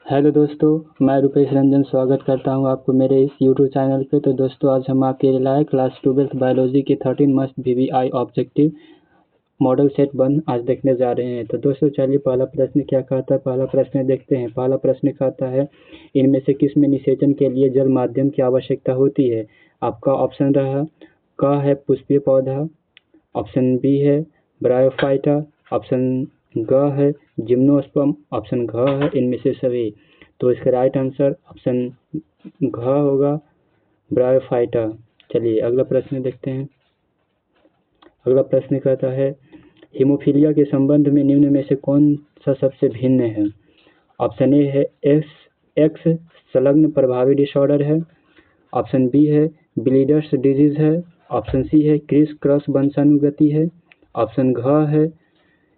Hello दोस्तों, मैं रुपेश रंजन स्वागत करता हूं आपको मेरे इस यूट्यूब चैनल पे। तो दोस्तों, आज हम आपके लिए लाए क्लास 12th बायोलॉजी के 13 must VVI objective model set 1 आज देखने जा रहे हैं। तो दोस्तों चलिए, पहला प्रश्न क्या कहता है, पहला प्रश्न देखते हैं। पहला प्रश्न कहता है, इनमें से किस में निषेचन के लिए जल माध्यम की आवश्यकता होती है। आपका ऑप्शन रहा क है पुष्पीय पौधा, ऑप्शन बी है ब्रायोफाइटा, ऑप्शन ग है जिम्नोस्पर्म, ऑप्शन घ है इनमें से सभी। तो इसका राइट आंसर ऑप्शन घ होगा, ब्रायोफाइटा। चलिए अगला प्रश्न देखते हैं। अगला प्रश्न कहता है, हीमोफीलिया के संबंध में निम्न में से कौन सा सबसे भिन्न है। ऑप्शन ए है एक्स संलग्न प्रभावी डिसऑर्डर है, ऑप्शन बी है ब्लीडर्स डिजीज है, ऑप्शन सी है क्रिस क्रॉस वंशानुगति है, ऑप्शन घ है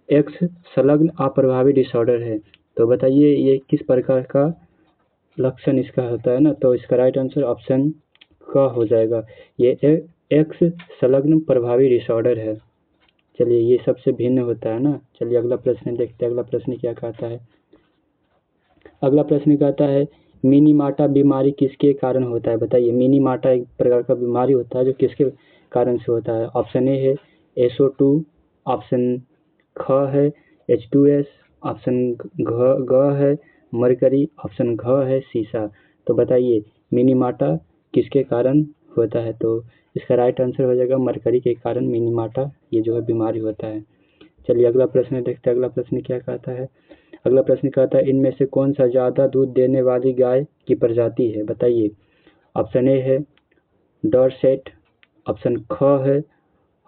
एक्स संलग्न अप्रभावी डिसऑर्डर है। तो बताइए ये किस प्रकार का लक्षण इसका होता है ना। तो इसका राइट आंसर ऑप्शन क हो जाएगा, ये एक्स संलग्न प्रभावी डिसऑर्डर है। चलिए ये सबसे भिन्न होता है ना। चलिए अगला प्रश्न देखते हैं, अगला प्रश्न क्या कहता है। अगला प्रश्न कहता है, मिनीमाटा बीमारी किसके कारण होता है। बताइए, मिनीमाटा एक प्रकार का बीमारी होता है जो किसके कारण से होता है। ऑप्शन ए है SO2, ऑप्शन ख है H2S, ऑप्शन ग है मरकरी, ऑप्शन घ है सीसा। तो बताइए मिनीमाटा किसके कारण होता है। तो इसका राइट आंसर हो जाएगा मरकरी के कारण मिनीमाटा ये जो है बीमारी होता है। चलिए अगला प्रश्न देखते हैं, अगला प्रश्न क्या कहता है। अगला प्रश्न कहता है, इनमें से कौन सा ज़्यादा दूध देने वाली गाय की प्रजाति है। बताइए, ऑप्शन ए है डॉरसेट, ऑप्शन ख है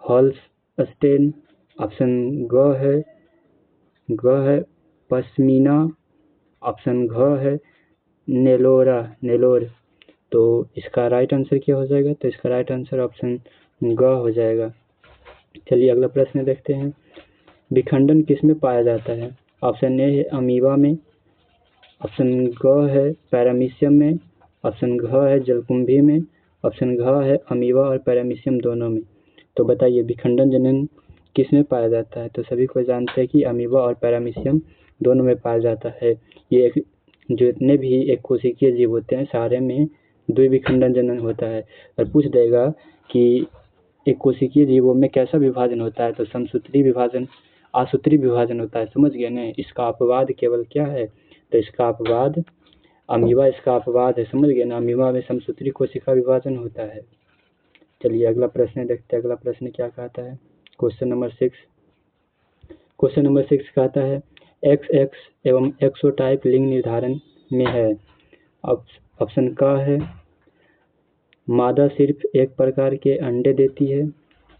हॉल्स्टेन, ऑप्शन ग है पश्मीना, ऑप्शन घ है नेलोर। तो इसका राइट आंसर क्या हो जाएगा। तो इसका राइट आंसर ऑप्शन ग हो जाएगा। चलिए अगला प्रश्न देखते हैं, विखंडन किस में पाया जाता है। ऑप्शन ए है अमीबा में, ऑप्शन ग है पैरामीशियम में, ऑप्शन घ है जलकुंभी में, ऑप्शन घ है अमीबा और पैरामीशियम दोनों में। तो बताइए विखंडन जनन किस में पाया जाता है। तो सभी को जानते हैं कि अमीबा और पैरामीशियम दोनों में पाया जाता है। ये जितने भी एक कोशिकीय जीव होते हैं सारे में द्विविखंडन जनन होता है। और पूछ देगा कि एक कोशिकीय जीवों में कैसा विभाजन होता है। तो समसूत्री विभाजन, आसूत्री विभाजन होता है। समझ गए ना। इसका अपवाद केवल क्या है। तो इसका अपवाद अमीबा इसका अपवाद है। समझ गए ना। अमीबा में समसूत्री कोशिका विभाजन होता है। चलिए अगला प्रश्न देखते हैं, अगला प्रश्न क्या कहता है। क्वेश्चन नंबर 6 कहता है, XX एवं एक्सोटाइप लिंग निर्धारण में है। ऑप्शन का है मादा सिर्फ एक प्रकार के अंडे देती है,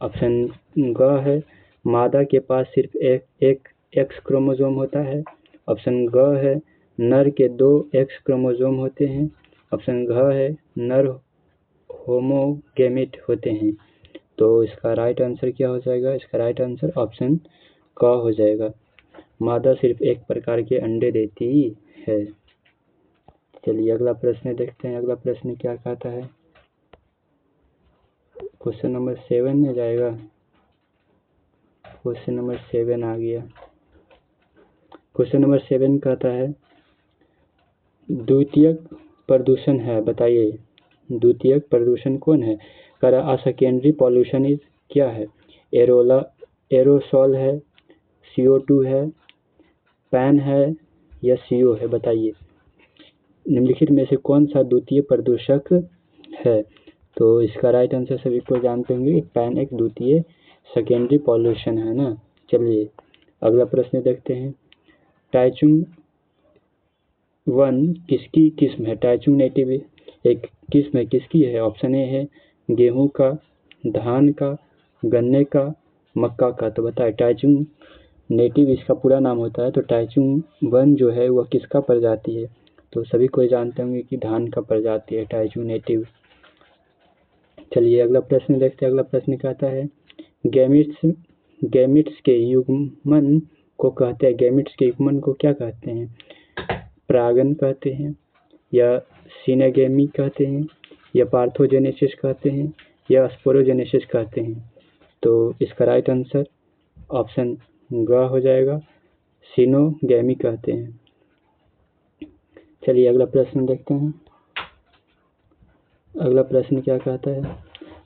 ऑप्शन ग है मादा के पास सिर्फ एक एक्स क्रोमोसोम होता है, ऑप्शन ग है नर के 2 एक्स क्रोमोसोम होते हैं, ऑप्शन घ है नर होमोगेमिट होते हैं। तो इसका राइट आंसर क्या हो जाएगा। इसका राइट आंसर ऑप्शन क हो जाएगा, मादा सिर्फ एक प्रकार के अंडे देती है। चलिए अगला प्रश्न देखते हैं, अगला प्रश्न क्या कहता है। क्वेश्चन नंबर 7 में जाएगा। क्वेश्चन नंबर 7 आ गया। क्वेश्चन नंबर 7 कहता है, द्वितीयक प्रदूषण है। बताइए द्वितीयक प्रदूषण कौन है। कह सेकेंडरी पॉल्यूशन इज क्या है। एरोसॉल है, CO2 है, पैन है या CO है। बताइए निम्नलिखित में से कौन सा द्वितीय प्रदूषक है। तो इसका राइट आंसर सभी को जानते होंगे, पैन एक द्वितीय सेकेंडरी पॉल्यूशन है ना। चलिए अगला प्रश्न देखते हैं, टाइचुंग 1 किसकी किस्म है। टाइचुंग नेटिव एक किस्म है, किसकी है। ऑप्शन ए है गेहूं का, धान का, गन्ने का, मक्का का। तो बताए टाइचुंग नेटिव इसका पूरा नाम होता है। तो टाइचुंग 1 जो है वह किसका प्रजाति है। तो सभी को जानते होंगे कि धान का प्रजाति है टाइचुंग नेटिव। चलिए अगला प्रश्न देखते हैं, अगला प्रश्न कहता है, गैमिट्स के युग्मन को कहते हैं। गैमिट्स के युग्मन को क्या कहते हैं। परागन कहते हैं, या सिनेगेमी कहते हैं, या पार्थोजेनेसिस कहते हैं, या स्पोरोजेनेसिस कहते हैं। तो इसका राइट आंसर ऑप्शन ग हो जाएगा, सिनोगेमी कहते हैं। चलिए अगला प्रश्न देखते हैं। अगला प्रश्न क्या कहता है?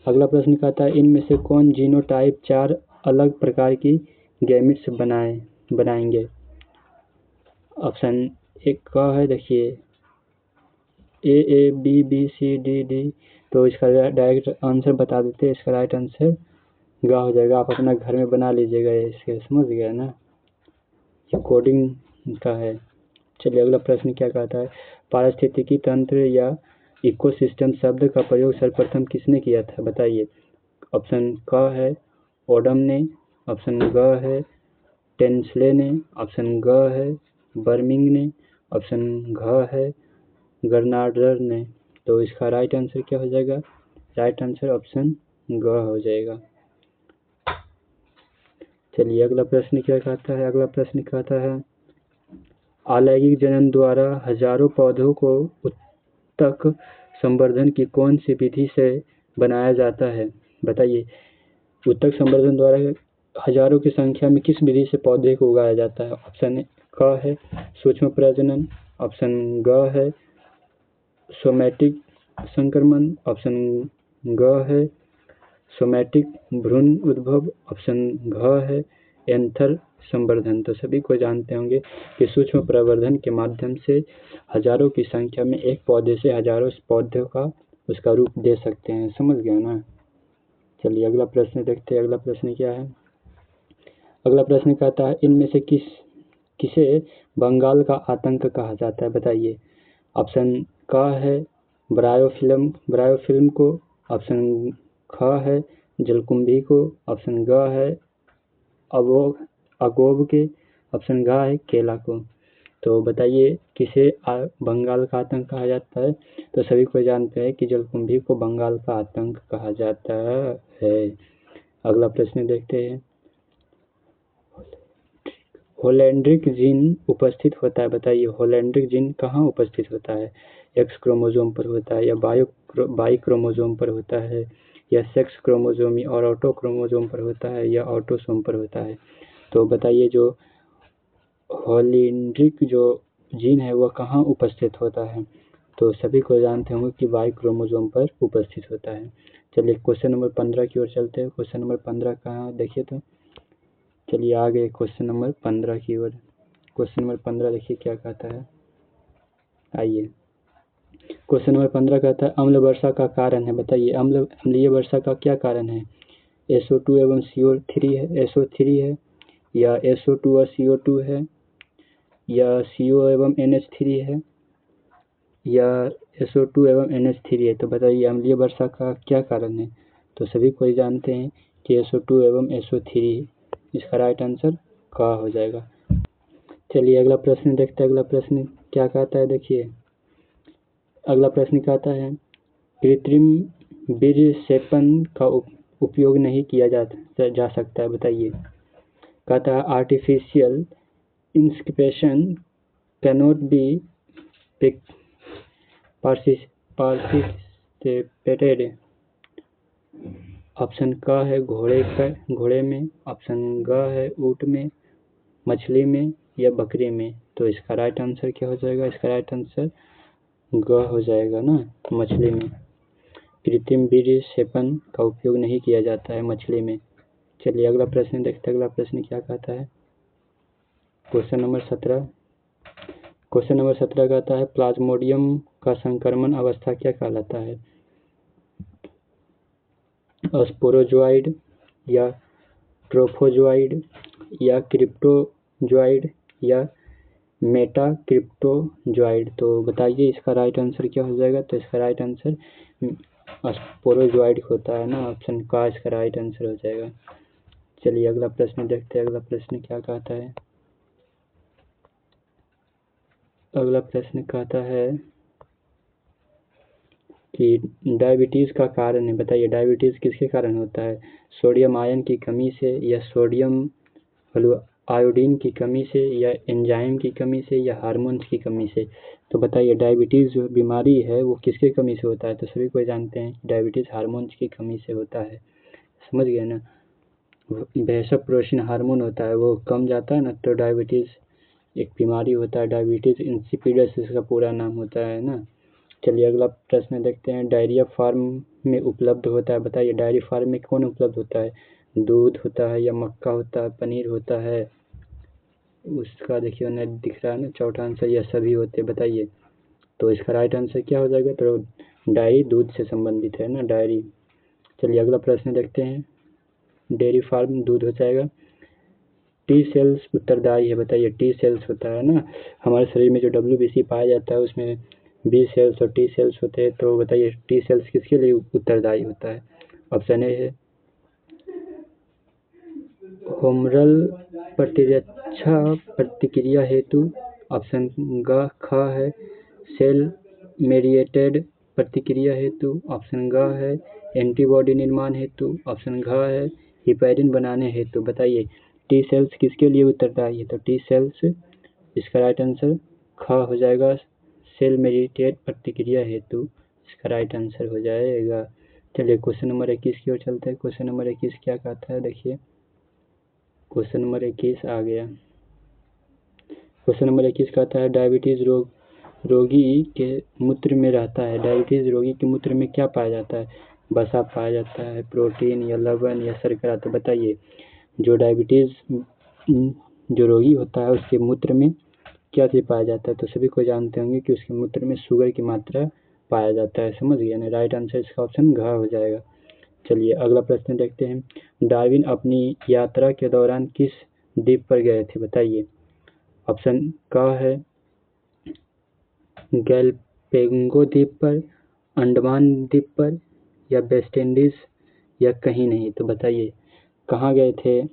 अगला प्रश्न कहता है इनमें से कौन जीनोटाइप 4 अलग प्रकार की गैमेट्स बनाएंगे? ऑप्शन एक का है, देखिए A B B C D D. तो इसका डायरेक्ट आंसर बता देते हैं। इसका राइट आंसर गा हो जाएगा। आप अपना घर में बना लीजिएगा इसके, समझ गया ना, ये कोडिंग का है। चलिए अगला प्रश्न क्या कहता है? पारिस्थितिकी तंत्र या इकोसिस्टम शब्द का प्रयोग सर्वप्रथम किसने किया था? बताइए। ऑप्शन क है ओडम ने, ऑप्शन ग है टेंसले ने, ऑप्शन ग है बर्मिंग ने, ऑप्शन घ है गर्नार्डर ने। तो इसका राइट आंसर क्या हो जाएगा? राइट आंसर ऑप्शन ग हो जाएगा। चलिए अगला प्रश्न क्या कहता है? अगला प्रश्न कहता है अलैंगिक जनन द्वारा हजारों पौधों को उत्तक संवर्धन की कौन सी विधि से बनाया जाता है? बताइए। उत्तक संवर्धन द्वारा हजारों की संख्या में किस विधि से पौधे को उगाया जाता है? ऑप्शन क है सूक्ष्म प्रजनन, ऑप्शन ग है सोमैटिक संक्रमण, ऑप्शन ग है सोमैटिक भ्रूण उद्भव, ऑप्शन घ है एंथर संवर्धन। तो सभी को जानते होंगे कि सूक्ष्म प्रवर्धन के माध्यम से हजारों की संख्या में एक पौधे से हजारों पौधों का उसका रूप दे सकते हैं। समझ गया ना? चलिए अगला प्रश्न देखते हैं। अगला प्रश्न क्या है? अगला प्रश्न कहता है इनमें से किसे बंगाल का आतंक कहा जाता है? बताइए। ऑप्शन क है ब्रायोफिल्म को, ऑप्शन ख है जलकुंभी को, ऑप्शन ग है अगोब के, ऑप्शन घ है केला को। तो बताइए किसे बंगाल का आतंक कहा जाता है? तो सभी को जानते हैं कि जलकुंभी को बंगाल का आतंक कहा जाता है। अगला प्रश्न देखते हैं। होलैंड्रिक जीन उपस्थित होता है? बताइए। होलैंड्रिक जीन कहाँ उपस्थित होता है? एक्स क्रोमोसोम पर होता है, या बाई क्रोमोसोम पर होता है, या सेक्स क्रोमोसोम और ऑटो क्रोमोसोम पर होता है, या ऑटोसोम पर होता है? तो बताइए जो होलैंड्रिक जो जीन है वह कहाँ उपस्थित होता है? तो सभी को जानते होंगे कि वाई क्रोमोसोम पर उपस्थित होता है। चलिए क्वेश्चन नंबर 15 की ओर चलते हैं। क्वेश्चन नंबर 15 कहाँ देखिए तो। चलिए आ गए क्वेश्चन नंबर 15 की ओर। क्वेश्चन नंबर 15 देखिए क्या कहता है। आइए क्वेश्चन नंबर 15 कहता है अम्ल वर्षा का कारण है? बताइए अम्लीय वर्षा का क्या कारण है? SO2 एवं CO3 है, SO3 है, या SO2 और CO2 है, या CO एवं NH3 है, या SO2 एवं NH3 है? तो बताइए अम्लीय वर्षा का क्या कारण है? तो सभी कोई जानते हैं कि SO2 एवं SO3। इसका राइट आंसर का हो जाएगा। चलिए अगला प्रश्न देखते हैं। अगला प्रश्न क्या कहता है? देखिए अगला प्रश्न कहता है कृत्रिम बीजक्षेपण का उपयोग नहीं किया जा सकता है? बताइए। कहता है artificial insemination cannot be participated. Option क है घोड़े में, ऑप्शन ग है ऊँट में, मछली में, या बकरी में? तो इसका राइट आंसर क्या हो जाएगा? इसका राइट आंसर ग हो जाएगा ना, मछली में। कृत्रिम बीजक्षेपण का उपयोग नहीं किया जाता है मछली में। चलिए अगला प्रश्न देखते हैं। अगला प्रश्न क्या कहता है? Question number 17। क्वेश्चन नंबर 17 कहता है प्लाज्मोडियम का संक्रमण अवस्था क्या कहलाता है? स्पोरोजोइड, या ट्रोफोजोइड, या क्रिप्टोजोइड, या मेटाक्रिप्टोजोइड? तो बताइए इसका राइट आंसर क्या हो जाएगा? तो इसका राइट आंसर स्पोरोजोइड होता है ना, ऑप्शन का इसका राइट आंसर हो जाएगा। चलिए अगला प्रश्न देखते हैं। अगला प्रश्न क्या कहता है? अगला प्रश्न कहता है कि डायबिटीज का कारण है? बताइए डायबिटीज किसके कारण होता है? सोडियम आयन की कमी से, या सोडियम आयोडीन की कमी से, या एंजाइम की कमी से, या हार्मोन्स की कमी से? तो बताइए डायबिटीज जो बीमारी है वो किसके कमी से होता है? तो सभी को जानते हैं डायबिटीज हार्मोन्स की कमी से होता है। समझ गए ना? वैसोप्रेसिन हार्मोन होता है वो कम जाता है ना, तो डायबिटीज एक बीमारी होता है डायबिटीज़ इंसिपिडस इसका पूरा नाम होता है ना। चलिए अगला प्रश्न देखते हैं। डायरिया फार्म में उपलब्ध होता है, बताइए डायरी फार्म में कौन उपलब्ध होता है? दूध होता है या मक्का होता है, पनीर होता है? उसका देखिए ना दिख रहा है ना, चौथा आंसर यह सभी होते हैं, बताइए। तो इसका राइट आंसर क्या हो जाएगा? तो डायरी दूध से संबंधित है ना, डायरी। चलिए अगला प्रश्न देखते हैं। डेयरी फार्म दूध हो जाएगा। टी सेल्स उत्तरदायी है, बताइए। टी सेल्स होता है ना हमारे शरीर में जो WBC पाया जाता है उसमें बी सेल्स और टी सेल्स होते हैं, तो बताइए टी सेल्स किसके लिए उत्तरदायी होता है? ऑप्शन ए है होमरल प्रतिरक्षा प्रतिक्रिया हेतु, ऑप्शन ख है सेल मेडिएटेड प्रतिक्रिया हेतु, ऑप्शन ग है एंटीबॉडी निर्माण हेतु, ऑप्शन घ है हिपैरिन बनाने हेतु। बताइए टी सेल्स किसके लिए उत्तरदायी है? तो टी सेल्स, इसका राइट आंसर ख हो जाएगा, सेल मेडिएटेड प्रतिक्रिया हेतु इसका राइट आंसर हो जाएगा। चलिए क्वेश्चन नंबर 21 की ओर चलते हैं। क्वेश्चन नंबर 21 क्या कहता है, देखिए क्वेश्चन नंबर 21 आ गया। क्वेश्चन नंबर 21 कहता है डायबिटीज रोगी के मूत्र में रहता है। डायबिटीज रोगी के मूत्र में क्या पाया जाता है? वसा पाया जाता है, प्रोटीन या लवण या शर्करा? तो बताइए जो डायबिटीज जो रोगी होता है उसके मूत्र में क्या चीज़ पाया जाता है? तो सभी को जानते होंगे कि उसके मूत्र में शुगर की मात्रा पाया जाता है, समझ गए ना। राइट आंसर इसका ऑप्शन घ हो जाएगा। चलिए अगला प्रश्न देखते हैं। डार्विन अपनी यात्रा के दौरान किस द्वीप पर गए थे? बताइए। ऑप्शन क है गैलपेगो द्वीप पर, अंडमान द्वीप पर, या वेस्ट इंडीज, या कहीं नहीं। तो बताइए कहाँ गए थे?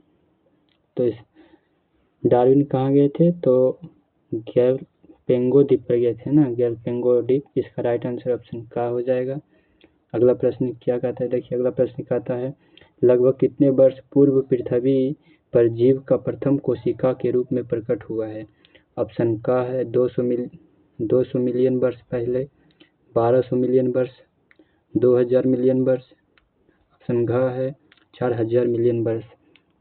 तो इस डार्विन कहाँ गए थे? तो गैलपेगो द्वीप पर गए थे ना, गैलपेगो द्वीप। इसका राइट आंसर ऑप्शन का हो जाएगा। अगला प्रश्न क्या कहता है, देखिए अगला प्रश्न कहता है लगभग कितने वर्ष पूर्व पृथ्वी पर जीव का प्रथम कोशिका के रूप में प्रकट हुआ है? ऑप्शन का है 200 मिलियन वर्ष पहले, 1200 मिलियन वर्ष, 2000 मिलियन वर्ष, ऑप्शन घ है 4000 मिलियन वर्ष।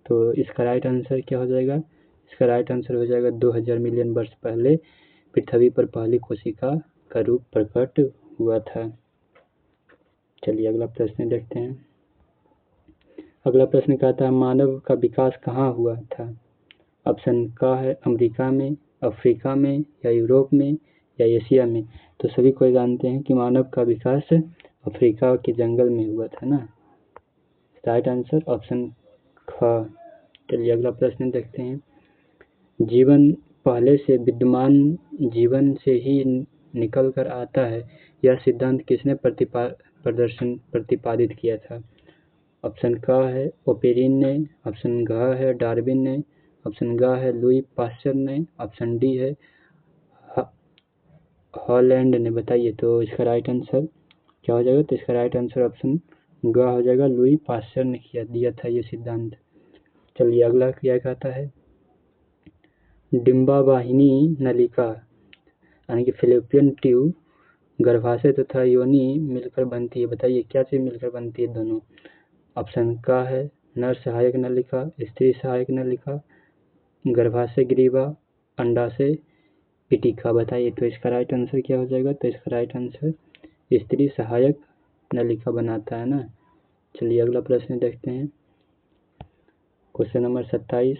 तो इसका राइट आंसर क्या हो जाएगा? इसका राइट आंसर हो जाएगा 2000 मिलियन वर्ष पहले पृथ्वी पर पहली कोशिका का रूप प्रकट हुआ था। चलिए अगला प्रश्न देखते हैं। अगला प्रश्न कहता है मानव का विकास कहाँ हुआ था? ऑप्शन का है अमेरिका में, अफ्रीका में, या यूरोप में, या एशिया में। तो सभी को जानते हैं कि मानव का विकास अफ्रीका के जंगल में हुआ था ना। राइट आंसर ऑप्शन ख। चलिए अगला प्रश्न देखते हैं। जीवन पहले से विद्यमान जीवन से ही निकल कर आता है, यह सिद्धांत किसने प्रतिपादित किया था? ऑप्शन क है ओपेरिन ने, ऑप्शन घ है डार्विन ने, ऑप्शन ग है लुई पास्चर ने, ऑप्शन डी है हॉलैंड ने। बताइए तो इसका राइट आंसर क्या हो जाएगा? तो इसका राइट आंसर ऑप्शन ग हो जाएगा, लुई पास्चर ने दिया था ये सिद्धांत। चलिए अगला क्या कहता है डिंबावाहिनी नलिका यानी कि फैलोपियन ट्यूब गर्भाशय तथा योनि मिलकर बनती है। बताइए क्या चीज मिलकर बनती है दोनों? ऑप्शन का है नर सहायक नलिका, स्त्री सहायक नलिका, गर्भाशय ग्रीवा, अंडाशय पिटिका। बताइए तो इसका राइट आंसर क्या हो जाएगा? तो इसका राइट आंसर स्त्री सहायक नलिका बनाता है ना। चलिए अगला प्रश्न देखते हैं। Question number 27।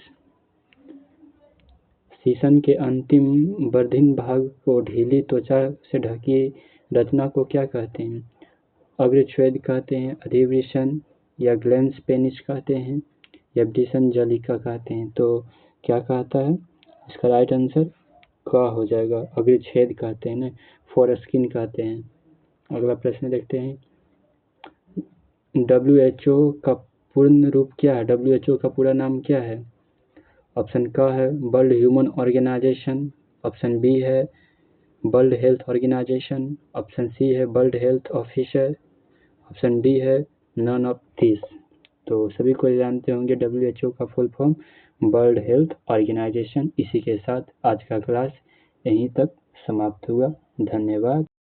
शीशन के अंतिम वर्धित भाग को ढीली त्वचा से ढकी रचना को क्या कहते हैं? अग्रछेद कहते हैं, अधिवृषण, या ग्लैंस पेनिस कहते हैं, या ब्रिसन जलिका कहते हैं। तो क्या कहता है? इसका राइट आंसर क हो जाएगा, अग्रछेद कहते हैं ना, फोरस्किन कहते हैं। अगला प्रश्न देखते हैं। WHO का पूर्ण रूप क्या है? WHO का पूरा नाम क्या है? ऑप्शन क है world human organization, option B है world health organization, option C है world health officer, option D है नन ऑफ दिस। तो सभी को जानते होंगे WHO का full form world health organization. इसी के साथ आज का क्लास यहीं तक समाप्त हुआ। धन्यवाद।